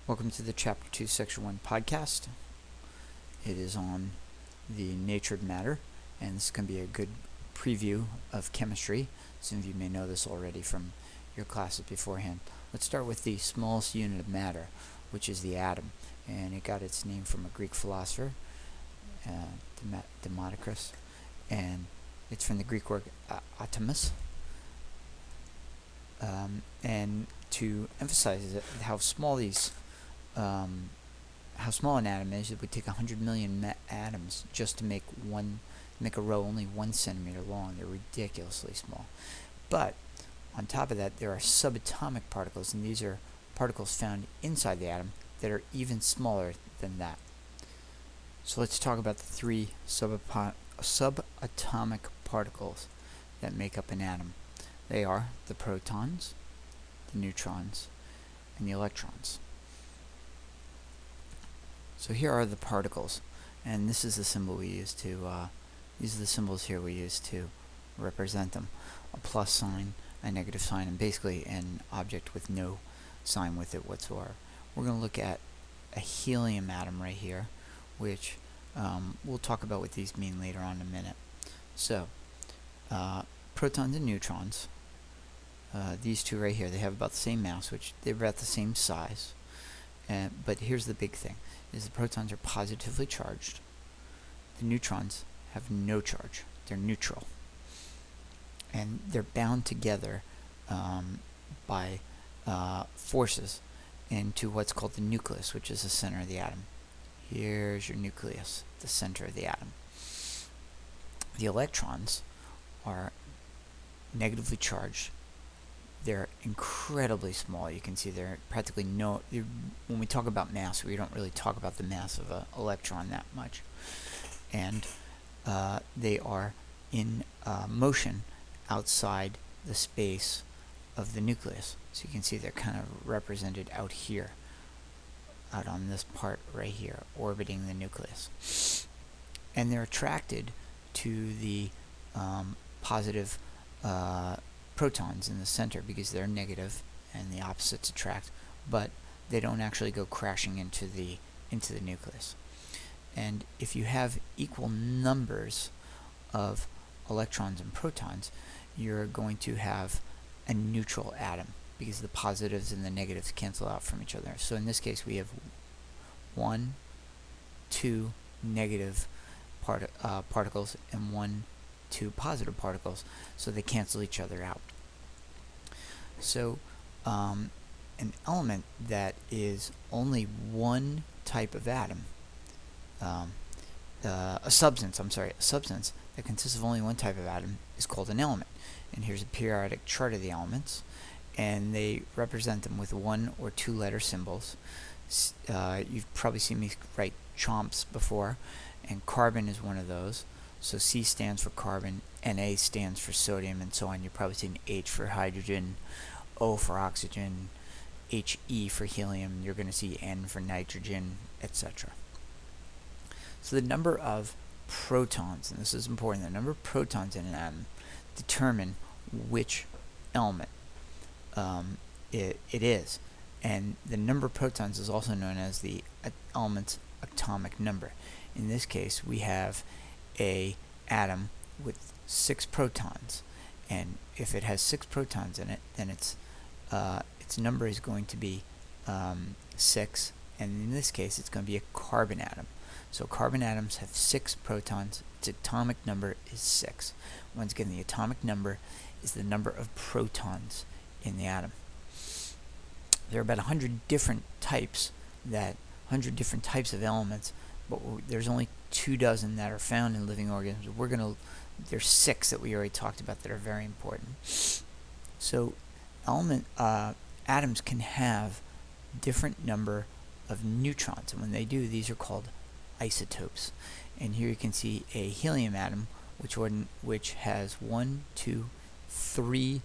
Welcome to the Chapter 2, Section 1 podcast. It is on the nature of matter, and this is going to be a good preview of chemistry. Some of you may know this already from your classes beforehand. Let's start with the smallest unit of matter, which is the atom. And it got its name from a Greek philosopher, Democritus, and it's from the Greek word atomus. And to emphasize how small how small an atom is, it would take 100 million atoms just to make a row only 1 centimeter long. They're ridiculously small. But on top of that, there are subatomic particles, and these are particles found inside the atom that are even smaller than that. So let's talk about the 3 subatomic particles that make up an atom. They are the protons, the neutrons, and the electrons. So here are the particles, and this is the symbol we use to, these are the symbols here we use to represent them. A plus sign, a negative sign, and basically an object with no sign with it whatsoever. We're going to look at a helium atom right here, which we'll talk about what these mean later on in a minute. So, protons and neutrons, these two right here, they have about the same mass, which they're about the same size. But here's the big thing, is the protons are positively charged. The neutrons have no charge. They're neutral. And they're bound together by forces into what's called the nucleus, which is the center of the atom. Here's your nucleus, the center of the atom. The electrons are negatively charged. They're incredibly small. You can see they're practically when we talk about mass, we don't really talk about the mass of an electron that much. And they are in motion outside the space of the nucleus. So you can see they're kind of represented out here, out on this part right here, orbiting the nucleus. And they're attracted to the positive protons in the center because they're negative and the opposites attract, but they don't actually go crashing into the nucleus. And if you have equal numbers of electrons and protons, you're going to have a neutral atom because the positives and the negatives cancel out from each other. So in this case we have 1, 2 negative particles and 1, 2 positive particles, so they cancel each other out. So an element that is only one type of atom, a substance that consists of only one type of atom is called an element. And here's a periodic chart of the elements, and they represent them with 1 or 2 letter symbols. You've probably seen me write chomps before, and carbon is one of those. So C stands for carbon, Na stands for sodium, and so on. You've probably seen H for hydrogen, O for oxygen, He for helium. You're going to see N for nitrogen, etc. So the number of protons, and this is important, the number of protons in an atom determine which element it is. And the number of protons is also known as the element's atomic number. In this case, we have a atom with 6 protons, and if it has 6 protons in it, then its number is going to be 6, and in this case it's going to be a carbon atom. So carbon atoms have 6 protons. Its atomic number is 6. Once again, the atomic number is the number of protons in the atom. There are about 100 different types of elements, but there's only 24 that are found in living organisms. There's 6 that we already talked about that are very important. So atoms can have different number of neutrons, and when they do, these are called isotopes. And here you can see a helium atom, which has 1, 2, 3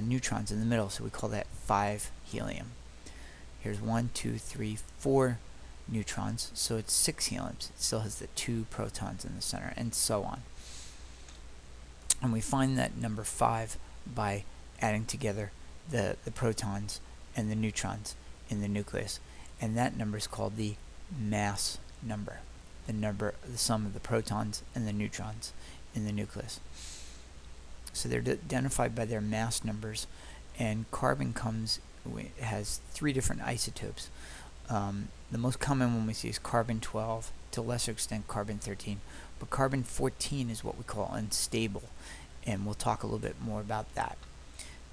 neutrons in the middle, so we call that 5 helium. Here's 1, 2, 3, 4 neutrons, so it's 6 heliums. It still has the 2 protons in the center, and so on. And we find that number 5 by adding together the protons and the neutrons in the nucleus. and that number is called the mass number, the sum of the protons and the neutrons in the nucleus. So they're identified by their mass numbers, and carbon has 3 different isotopes. The most common one we see is carbon-12, to a lesser extent carbon-13, but carbon-14 is what we call unstable, and we'll talk a little bit more about that.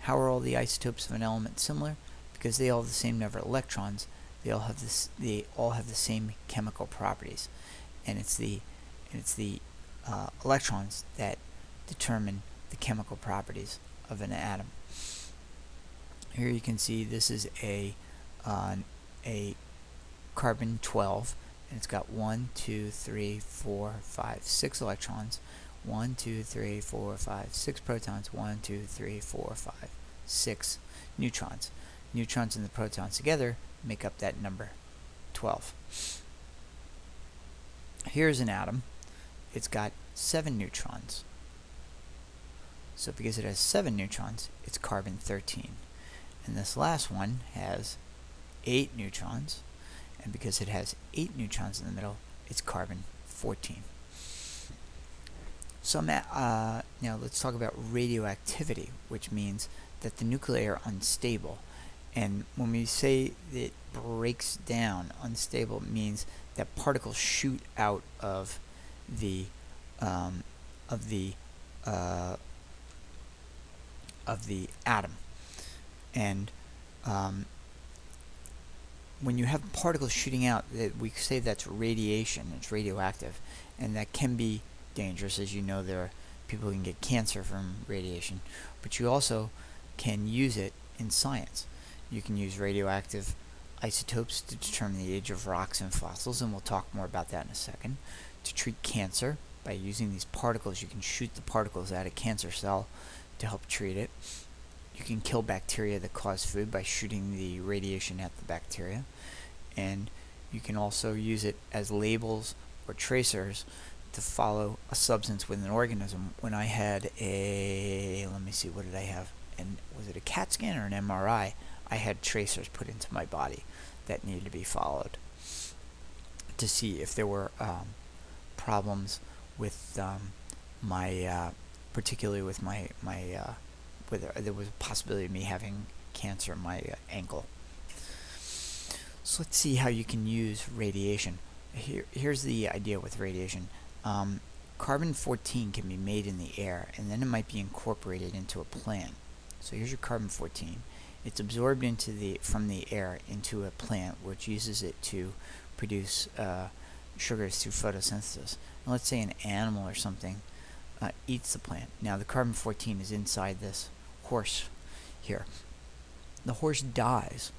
How are all the isotopes of an element similar? Because they all have the same number of electrons, they all have the same chemical properties, and it's the electrons that determine the chemical properties of an atom. Here you can see this is a carbon-12, and it's got 1, 2, 3, 4, 5, 6 electrons, 1, 2, 3, 4, 5, 6 protons, 1, 2, 3, 4, 5, 6 neutrons. Neutrons and the protons together make up that number 12. Here's an atom. It's got 7 neutrons. So because it has 7 neutrons, it's carbon-13. And this last one has 8 neutrons, and because it has 8 neutrons in the middle, it's carbon-14. So now let's talk about radioactivity, which means that the nuclei are unstable. And when we say that it breaks down, unstable means that particles shoot out of the atom. And when you have particles shooting out, we say that's radiation. It's radioactive, and that can be dangerous. As you know, there are people who can get cancer from radiation, but you also can use it in science. You can use radioactive isotopes to determine the age of rocks and fossils, and we'll talk more about that in a second. To treat cancer, by using these particles, you can shoot the particles at a cancer cell to help treat it. You can kill bacteria that cause food by shooting the radiation at the bacteria. And you can also use it as labels or tracers to follow a substance within an organism. When I had let me see, what did I have? And was it a CAT scan or an MRI? I had tracers put into my body that needed to be followed to see if there were problems with particularly with whether there was a possibility of me having cancer in my ankle. So let's see how you can use radiation. Here's the idea with radiation. Carbon-14 can be made in the air, and then it might be incorporated into a plant. So here's your carbon-14. It's absorbed from the air into a plant, which uses it to produce sugars through photosynthesis. And let's say an animal or something eats the plant. Now the carbon-14 is inside this horse here. The horse dies,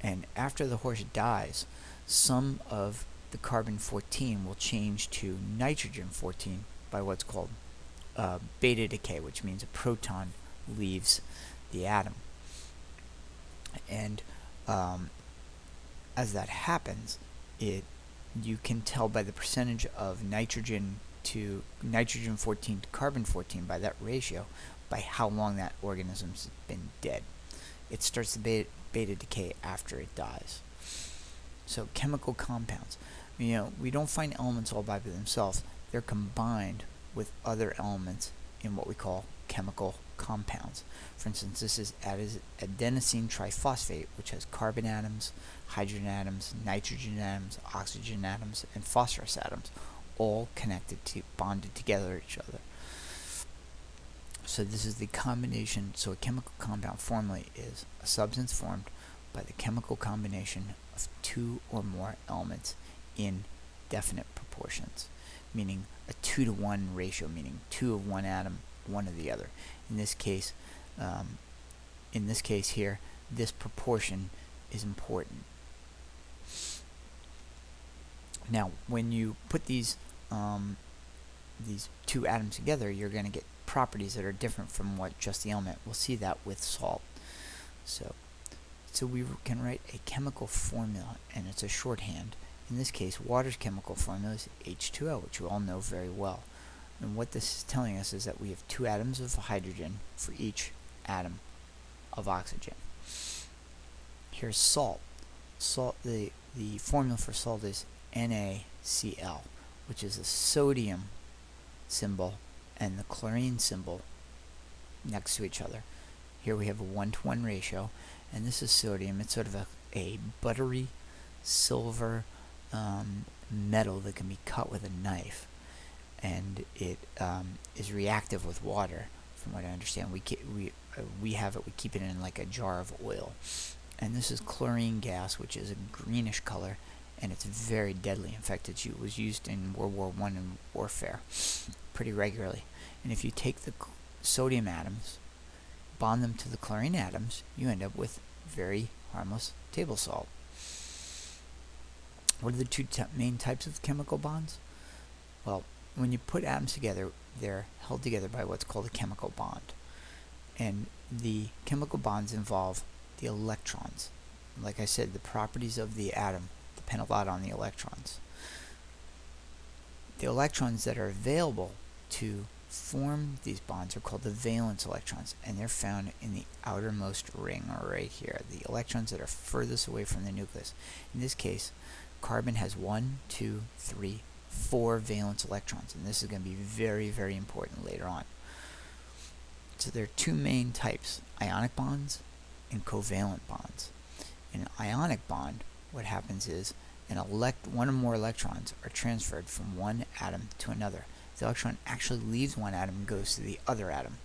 and after the horse dies, some of the carbon-14 will change to nitrogen-14 by what's called beta decay, which means a proton leaves the atom. And as that happens, you can tell by the percentage of nitrogen-14 to carbon-14 by that ratio, by how long that organism's been dead. It starts the beta decay after it dies. So chemical compounds. We don't find elements all by themselves. They're combined with other elements in what we call chemical compounds. For instance, this is adenosine triphosphate, which has carbon atoms, hydrogen atoms, nitrogen atoms, oxygen atoms, and phosphorus atoms, all bonded together to each other. So this is the combination. So a chemical compound formally is a substance formed by the chemical combination of 2 or more elements in definite proportions, meaning a 2-to-1 ratio, meaning 2 of one atom, 1 of the other. In this case here, this proportion is important. Now, when you put these 2 atoms together, you're going to get properties that are different from what just the element. We'll see that with salt. So we can write a chemical formula, and it's a shorthand. In this case, water's chemical formula is H2O, which you all know very well. And what this is telling us is that we have 2 atoms of hydrogen for each atom of oxygen. Here's salt. The the formula for salt is NaCl, which is a sodium symbol and the chlorine symbol next to each other. Here we have a 1-to-1 ratio, and this is sodium. It's sort of a buttery silver metal that can be cut with a knife, and it is reactive with water. From what I understand, we keep it in like a jar of oil. And this is chlorine gas, which is a greenish color, and it's very deadly. In fact, it was used in World War I in warfare pretty regularly. And if you take the sodium atoms, bond them to the chlorine atoms, you end up with very harmless table salt. What are the two main types of chemical bonds? Well, when you put atoms together, they're held together by what's called a chemical bond. And the chemical bonds involve the electrons. Like I said, the properties of the atom depend a lot on the electrons. The electrons that are available to form these bonds are called the valence electrons, and they're found in the outermost ring right here, the electrons that are furthest away from the nucleus. In this case, carbon has 1, 2, 3, 4 valence electrons, and this is going to be very, very important later on. So there are two main types, ionic bonds and covalent bonds. In an ionic bond, what happens is one or more electrons are transferred from one atom to another. The electron actually leaves one atom and goes to the other atom.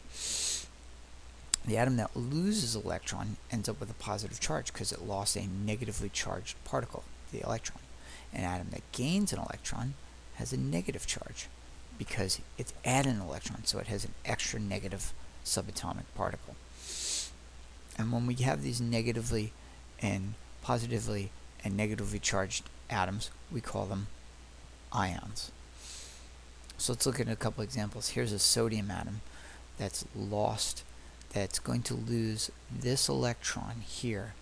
The atom that loses an electron ends up with a positive charge because it lost a negatively charged particle, the electron. An atom that gains an electron has a negative charge because it's added an electron, so it has an extra negative subatomic particle. And when we have these negatively and positively and negatively charged atoms, we call them ions. So let's look at a couple examples. Here's a sodium atom that's going to lose this electron here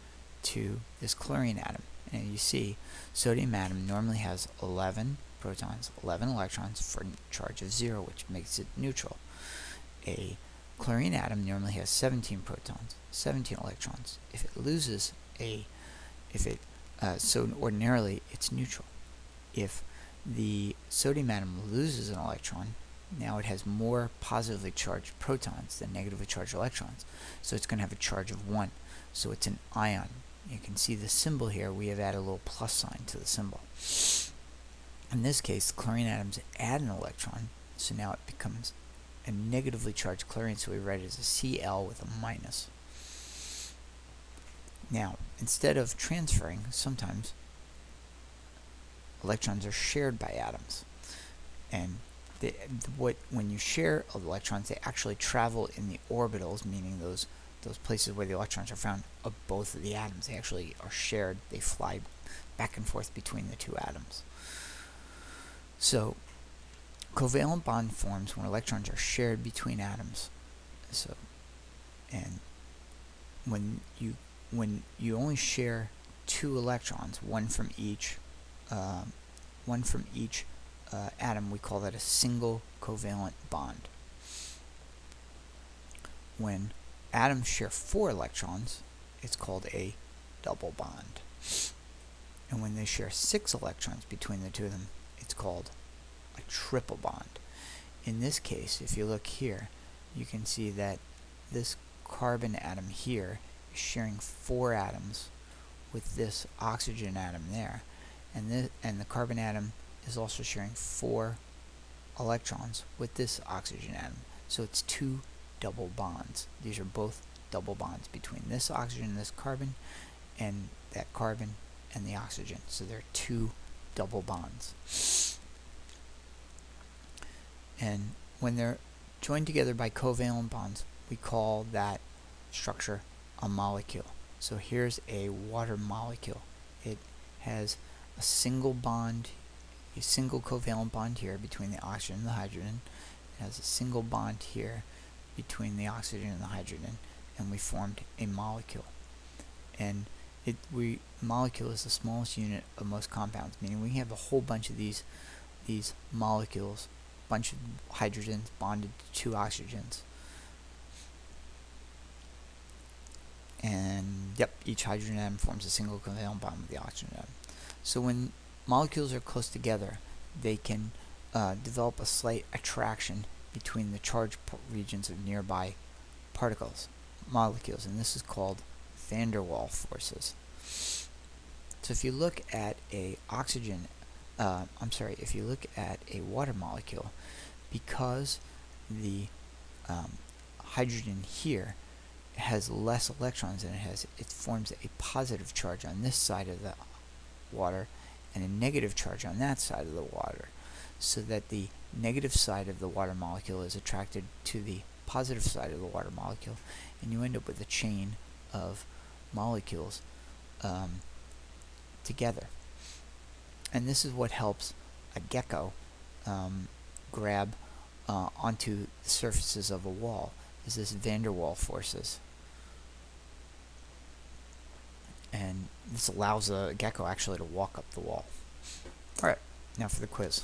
to this chlorine atom. And you see, sodium atom normally has 11 protons, 11 electrons for a charge of 0, which makes it neutral. A chlorine atom normally has 17 protons, 17 electrons. If it loses so ordinarily it's neutral. If the sodium atom loses an electron, now it has more positively charged protons than negatively charged electrons, so it's going to have a charge of 1, so it's an ion. You can see the symbol here, we have added a little plus sign to the symbol. In this case, the chlorine atoms add an electron, so now it becomes a negatively charged chlorine, so we write it as a Cl with a minus. Now, instead of transferring, sometimes electrons are shared by atoms. And when you share electrons, they actually travel in the orbitals, meaning those places where the electrons are found, of both of the atoms. They actually are shared. They fly back and forth between the two atoms. So, covalent bond forms when electrons are shared between atoms. So, and when you only share 2 electrons, one from each atom, we call that a single covalent bond. When atoms share 4 electrons, it's called a double bond. And when they share 6 electrons between the two of them, it's called a triple bond. In this case, if you look here, you can see that this carbon atom here is sharing 4 atoms with this oxygen atom there, and the carbon atom is also sharing 4 electrons with this oxygen atom. So it's 2 double bonds. These are both double bonds between this oxygen and this carbon, and that carbon and the oxygen. So there are 2 double bonds. And when they're joined together by covalent bonds, we call that structure a molecule. So here's a water molecule. It has a single bond, a single covalent bond here between the oxygen and the hydrogen. It has a single bond here between the oxygen and the hydrogen, and we formed a molecule. And molecule is the smallest unit of most compounds, meaning we have a whole bunch of these molecules, bunch of hydrogens bonded to 2 oxygens. And yep, each hydrogen atom forms a single covalent bond with the oxygen atom. So when molecules are close together, they can develop a slight attraction between the charged regions of nearby molecules, and this is called van der Waals forces. So if you look at if you look at a water molecule, because the hydrogen here has less electrons than it forms a positive charge on this side of the water and a negative charge on that side of the water, so that the negative side of the water molecule is attracted to the positive side of the water molecule, and you end up with a chain of molecules together. And this is what helps a gecko grab onto the surfaces of a wall, is this van der Waals forces. And this allows a gecko actually to walk up the wall. Alright, now for the quiz.